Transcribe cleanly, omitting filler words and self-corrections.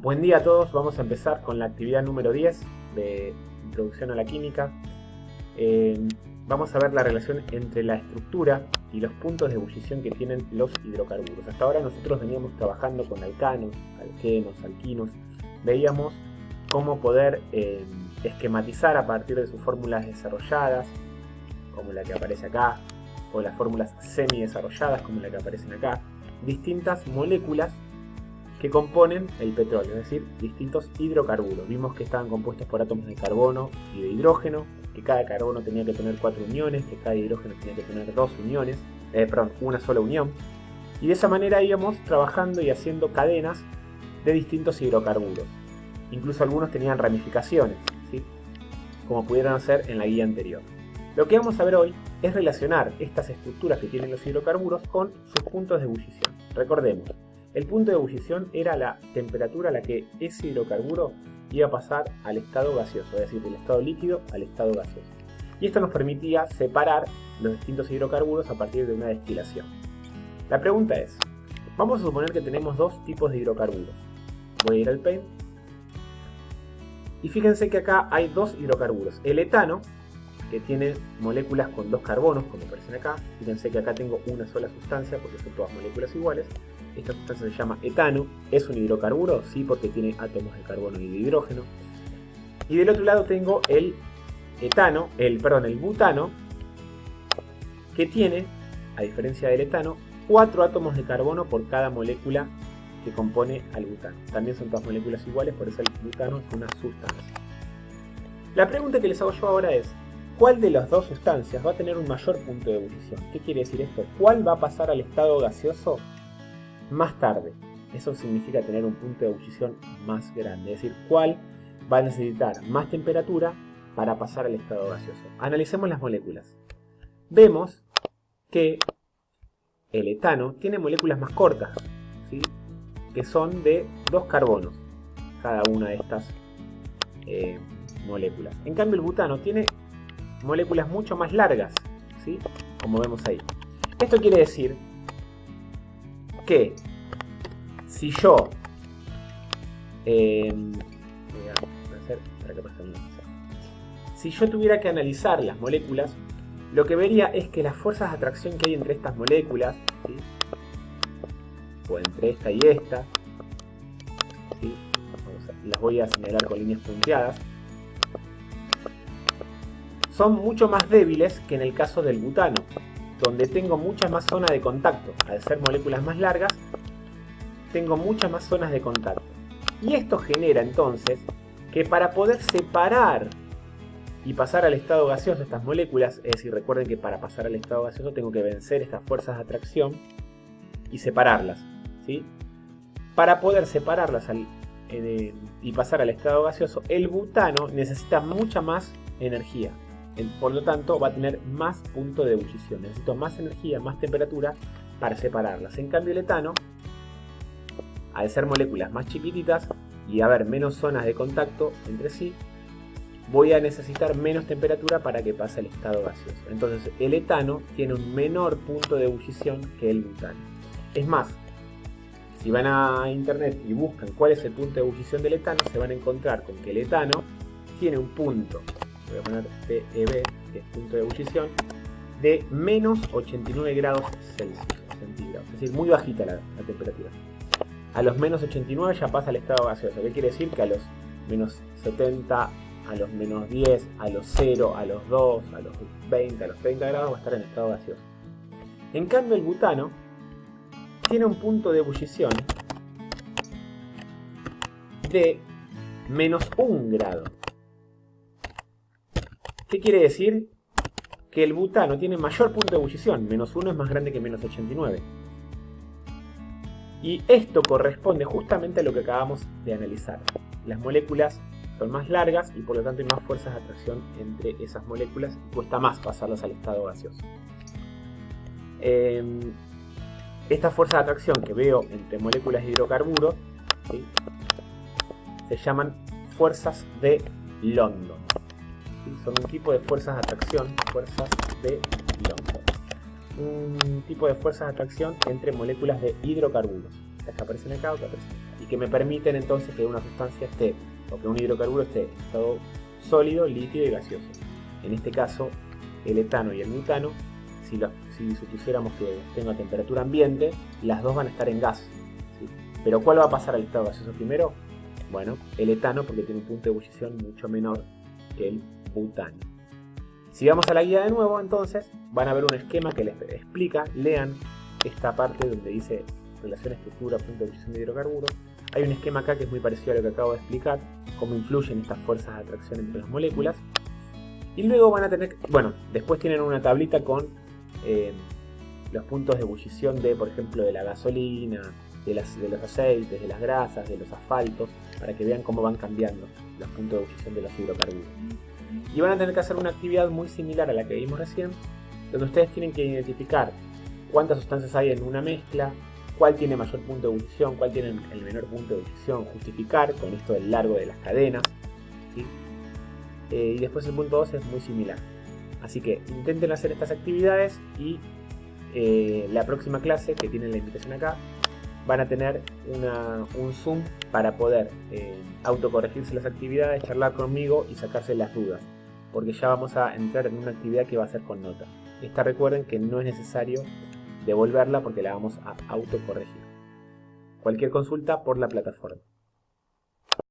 Buen día a todos, vamos a empezar con la actividad número 10 de Introducción a la Química. Vamos a ver la relación entre la estructura y los puntos de ebullición que tienen los hidrocarburos. Hasta ahora nosotros veníamos trabajando con alcanos, alquenos, alquinos. Veíamos cómo poder esquematizar a partir de sus fórmulas desarrolladas, como la que aparece acá, o las fórmulas semi-desarrolladas, como la que aparecen acá, distintas moléculas que componen el petróleo, es decir, distintos hidrocarburos. Vimos que estaban compuestos por átomos de carbono y de hidrógeno, que cada carbono tenía que tener 4 uniones, que cada hidrógeno tenía que tener 2 uniones, una sola unión. Y de esa manera íbamos trabajando y haciendo cadenas de distintos hidrocarburos. Incluso algunos tenían ramificaciones, ¿sí? Como pudieron hacer en la guía anterior. Lo que vamos a ver hoy es relacionar estas estructuras que tienen los hidrocarburos con sus puntos de ebullición. Recordemos, el punto de ebullición era la temperatura a la que ese hidrocarburo iba a pasar al estado gaseoso, es decir, del estado líquido al estado gaseoso. Y esto nos permitía separar los distintos hidrocarburos a partir de una destilación. La pregunta es, vamos a suponer que tenemos dos tipos de hidrocarburos. Voy a ir al Paint. Y fíjense que acá hay dos hidrocarburos. El etano, que tiene moléculas con dos carbonos, como aparecen acá. Fíjense que acá tengo una sola sustancia, porque son todas moléculas iguales. Esta sustancia se llama etano. ¿Es un hidrocarburo? Sí, porque tiene átomos de carbono y de hidrógeno. Y del otro lado tengo el butano, que tiene, a diferencia del etano, 4 átomos de carbono por cada molécula que compone al butano. También son todas moléculas iguales, por eso el butano es una sustancia. La pregunta que les hago yo ahora es, ¿cuál de las dos sustancias va a tener un mayor punto de ebullición? ¿Qué quiere decir esto? ¿Cuál va a pasar al estado gaseoso más tarde? Eso significa tener un punto de ebullición más grande, es decir, ¿cuál va a necesitar más temperatura para pasar al estado gaseoso? Analicemos las moléculas. Vemos que el etano tiene moléculas más cortas, ¿sí? Que son de 2 carbonos, cada una de estas moléculas. En cambio el butano tiene moléculas mucho más largas, ¿sí? Como vemos ahí. Esto quiere decir que si yo si yo tuviera que analizar las moléculas, lo que vería es que las fuerzas de atracción que hay entre estas moléculas, ¿sí? O entre esta y esta, ¿sí? Las voy a señalar con líneas punteadas, son mucho más débiles que en el caso del butano, donde tengo mucha más zona de contacto. Al ser moléculas más largas, tengo muchas más zonas de contacto. Y esto genera entonces que para poder separar y pasar al estado gaseoso estas moléculas, es decir, recuerden que para pasar al estado gaseoso tengo que vencer estas fuerzas de atracción y separarlas, ¿sí? Para poder separarlas y pasar al estado gaseoso, el butano necesita mucha más energía. Por lo tanto, va a tener más punto de ebullición. Necesito más energía, más temperatura para separarlas. En cambio, el etano, al ser moléculas más chiquititas y haber menos zonas de contacto entre sí, voy a necesitar menos temperatura para que pase al estado gaseoso. Entonces, el etano tiene un menor punto de ebullición que el butano. Es más, si van a internet y buscan cuál es el punto de ebullición del etano, se van a encontrar con que el etano tiene un punto, voy a poner PEB, que es punto de ebullición, de menos 89 grados Celsius, centígrados. Es decir, muy bajita la temperatura. A los menos 89 ya pasa al estado gaseoso. ¿Qué quiere decir? Que a los menos 70, a los menos 10, a los 0, a los 2, a los 20, a los 30 grados va a estar en estado gaseoso. En cambio el butano tiene un punto de ebullición de menos 1 grado. ¿Qué quiere decir? Que el butano tiene mayor punto de ebullición. Menos 1 es más grande que menos 89. Y esto corresponde justamente a lo que acabamos de analizar. Las moléculas son más largas y por lo tanto hay más fuerzas de atracción entre esas moléculas y cuesta más pasarlas al estado gaseoso. Estas fuerzas de atracción que veo entre moléculas de hidrocarburos, ¿sí?, se llaman fuerzas de London. ¿Sí? Son un tipo de fuerzas de atracción, fuerzas de London. Un tipo de fuerzas de atracción entre moléculas de hidrocarburos. estas que aparecen acá o que aparecen acá, y que me permiten entonces que una sustancia esté, o que un hidrocarburo esté en estado sólido, líquido y gaseoso. En este caso, el etano y el butano, si supusiéramos que tenga temperatura ambiente, las dos van a estar en gas, ¿sí? Pero ¿cuál va a pasar al estado gaseoso primero? Bueno, el etano, porque tiene un punto de ebullición mucho menor que el butano. Si vamos a la guía de nuevo, entonces, van a ver un esquema que les explica, lean esta parte donde dice relación estructura, punto de ebullición de hidrocarburos. Hay un esquema acá que es muy parecido a lo que acabo de explicar, cómo influyen estas fuerzas de atracción entre las moléculas. Y luego van a tener, bueno, después tienen una tablita con los puntos de ebullición de, por ejemplo, de la gasolina, de los aceites, de las grasas, de los asfaltos, para que vean cómo van cambiando los puntos de ebullición de los hidrocarburos. Y van a tener que hacer una actividad muy similar a la que vimos recién, donde ustedes tienen que identificar cuántas sustancias hay en una mezcla, cuál tiene mayor punto de ebullición, cuál tiene el menor punto de ebullición, justificar con esto del largo de las cadenas, ¿sí? Y después el punto 2 es muy similar. Así que intenten hacer estas actividades y la próxima clase, que tienen la invitación acá, van a tener un Zoom para poder autocorregirse las actividades, charlar conmigo y sacarse las dudas, porque ya vamos a entrar en una actividad que va a ser con nota. Esta, recuerden que no es necesario devolverla porque la vamos a autocorregir. Cualquier consulta por la plataforma.